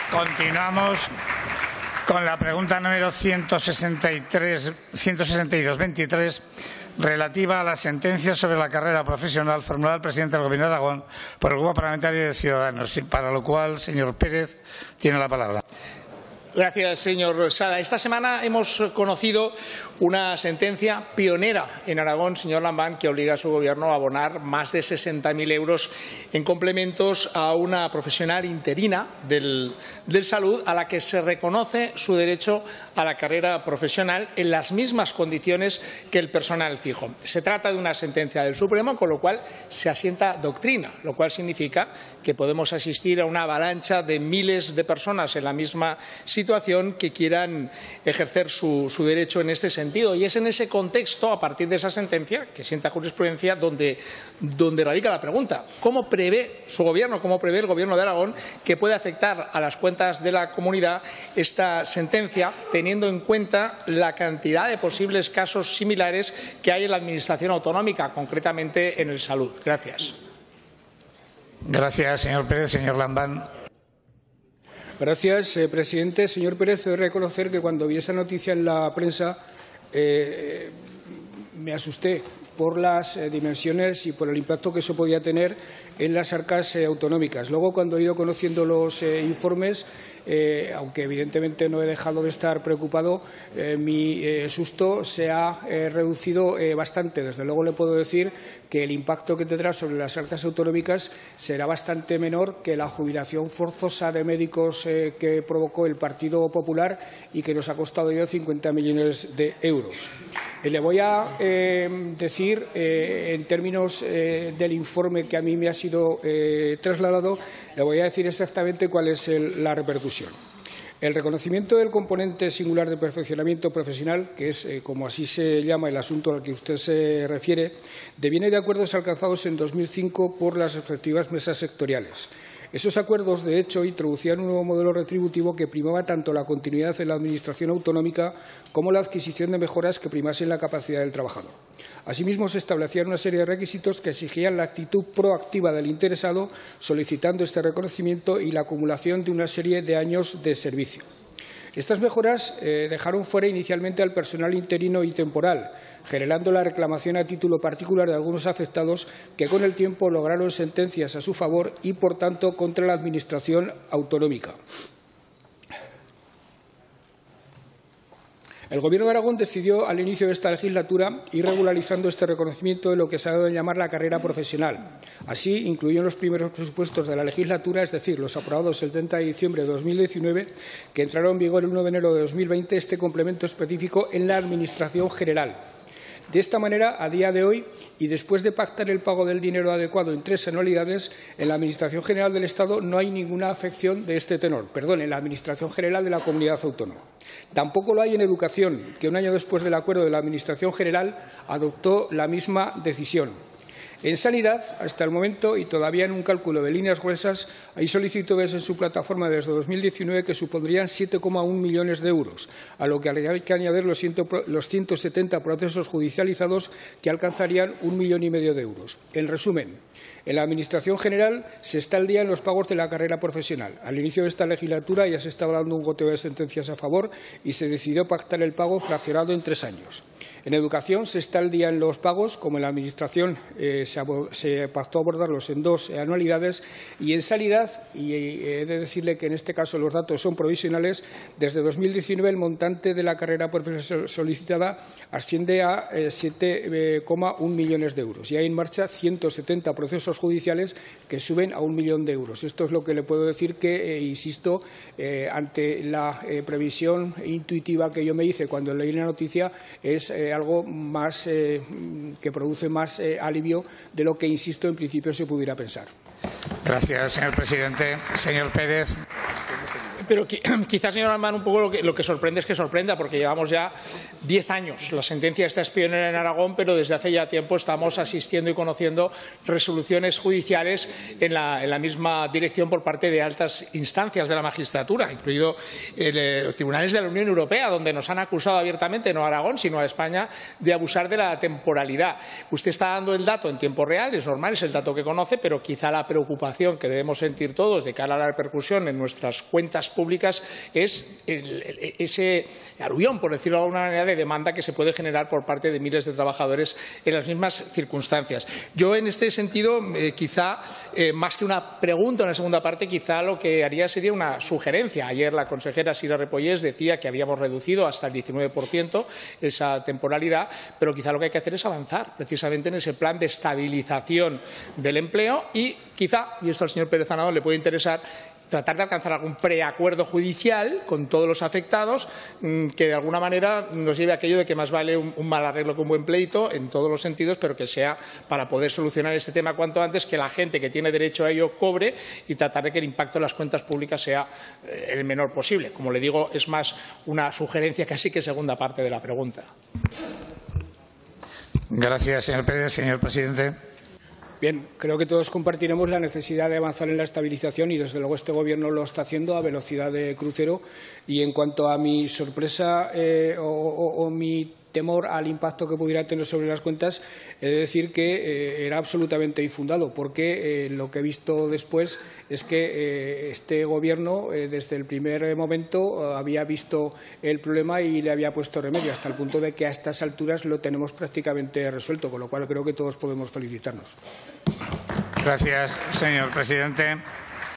Continuamos con la pregunta número 162-23, relativa a la sentencia sobre la carrera profesional formulada al presidente del Gobierno de Aragón por el Grupo Parlamentario de Ciudadanos, para lo cual, señor Pérez, tiene la palabra. Gracias, señor Sada. Esta semana hemos conocido una sentencia pionera en Aragón, señor Lambán, que obliga a su Gobierno a abonar más de 60.000 euros en complementos a una profesional interina del salud a la que se reconoce su derecho a la carrera profesional en las mismas condiciones que el personal fijo. Se trata de una sentencia del Supremo, con lo cual se asienta doctrina, lo cual significa que podemos asistir a una avalancha de miles de personas en la misma situación que quieran ejercer su derecho en este sentido. Y es en ese contexto, a partir de esa sentencia, que sienta jurisprudencia, donde radica la pregunta. ¿Cómo prevé su Gobierno, cómo prevé el Gobierno de Aragón que puede afectar a las cuentas de la comunidad esta sentencia, teniendo en cuenta la cantidad de posibles casos similares que hay en la Administración autonómica, concretamente en el salud? Gracias. Gracias, señor Pérez. Señor Lambán. Gracias, presidente. Señor Pérez, he de reconocer que cuando vi esa noticia en la prensa me asusté por las dimensiones y por el impacto que eso podía tener en las arcas autonómicas. Luego, cuando he ido conociendo los informes, aunque evidentemente no he dejado de estar preocupado, mi susto se ha reducido bastante. Desde luego le puedo decir que el impacto que tendrá sobre las arcas autonómicas será bastante menor que la jubilación forzosa de médicos que provocó el Partido Popular y que nos ha costado ya 50 millones de euros. Le voy a decir, en términos del informe que a mí me ha sido trasladado, le voy a decir exactamente cuál es la repercusión. El reconocimiento del componente singular de perfeccionamiento profesional, que es, como así se llama el asunto al que usted se refiere, deviene de acuerdos alcanzados en 2005 por las respectivas mesas sectoriales. Esos acuerdos, de hecho, introducían un nuevo modelo retributivo que primaba tanto la continuidad en la Administración autonómica como la adquisición de mejoras que primasen la capacidad del trabajador. Asimismo, se establecían una serie de requisitos que exigían la actitud proactiva del interesado, solicitando este reconocimiento y la acumulación de una serie de años de servicio. Estas mejoras dejaron fuera inicialmente al personal interino y temporal, generando la reclamación a título particular de algunos afectados que con el tiempo lograron sentencias a su favor y, por tanto, contra la Administración autonómica. El Gobierno de Aragón decidió al inicio de esta legislatura ir regularizando este reconocimiento de lo que se ha dado en llamar la carrera profesional. Así, incluyó en los primeros presupuestos de la legislatura, es decir, los aprobados el 30 de diciembre de 2019, que entraron en vigor el 1 de enero de 2020, este complemento específico en la Administración general. De esta manera, a día de hoy, y después de pactar el pago del dinero adecuado en 3 anualidades, en la Administración General del Estado no hay ninguna afección de este tenor. Perdón, en la Administración General de la Comunidad Autónoma. Tampoco lo hay en Educación, que un año después del acuerdo de la Administración General adoptó la misma decisión. En Sanidad, hasta el momento, y todavía en un cálculo de líneas gruesas, hay solicitudes en su plataforma desde 2019 que supondrían 7,1 millones de euros, a lo que hay que añadir los 170 procesos judicializados que alcanzarían 1,5 millones de euros. En resumen, en la Administración General se está al día en los pagos de la carrera profesional. Al inicio de esta legislatura ya se estaba dando un goteo de sentencias a favor y se decidió pactar el pago fraccionado en 3 años. En Educación se está al día en los pagos, como en la Administración se pactó abordarlos en 2 anualidades, y en Sanidad, y he de decirle que en este caso los datos son provisionales, desde 2019 el montante de la carrera profesional solicitada asciende a 7,1 millones de euros y hay en marcha 170 procesos judiciales que suben a 1 millón de euros. Esto es lo que le puedo decir que, insisto, ante la previsión intuitiva que yo me hice cuando leí la noticia, es algo más que produce más alivio de lo que, insisto, en principio se pudiera pensar. Gracias, señor presidente. Señor Pérez. Pero quizás, señor Lambán, un poco lo que sorprende es que sorprenda, porque llevamos ya 10 años. La sentencia esta es pionera en Aragón, pero desde hace ya tiempo estamos asistiendo y conociendo resoluciones judiciales en la misma dirección por parte de altas instancias de la magistratura, incluido los tribunales de la Unión Europea, donde nos han acusado abiertamente, no a Aragón, sino a España, de abusar de la temporalidad. Usted está dando el dato en tiempo real, es normal, es el dato que conoce, pero quizá la preocupación que debemos sentir todos de cara a la repercusión en nuestras cuentas públicas es ese aluvión, por decirlo de alguna manera, de demanda que se puede generar por parte de miles de trabajadores en las mismas circunstancias. Yo, en este sentido, quizá, más que una pregunta en la segunda parte, quizá lo que haría sería una sugerencia. Ayer la consejera Sira Repollés decía que habíamos reducido hasta el 19% esa temporalidad, pero quizá lo que hay que hacer es avanzar precisamente en ese plan de estabilización del empleo y quizá, y esto al señor Pérez Anadón le puede interesar, tratar de alcanzar algún preacuerdo judicial con todos los afectados que de alguna manera nos lleve a aquello de que más vale un mal arreglo que un buen pleito en todos los sentidos, pero que sea para poder solucionar este tema cuanto antes, que la gente que tiene derecho a ello cobre y tratar de que el impacto en las cuentas públicas sea el menor posible. Como le digo, es más una sugerencia casi que segunda parte de la pregunta. Gracias, señor Pérez. Señor presidente. Bien, creo que todos compartiremos la necesidad de avanzar en la estabilización y, desde luego, este Gobierno lo está haciendo a velocidad de crucero. Y en cuanto a mi sorpresa o mi temor al impacto que pudiera tener sobre las cuentas, he de decir que era absolutamente infundado, porque lo que he visto después es que este Gobierno, desde el primer momento, había visto el problema y le había puesto remedio, hasta el punto de que a estas alturas lo tenemos prácticamente resuelto, con lo cual creo que todos podemos felicitarnos. Gracias, señor presidente.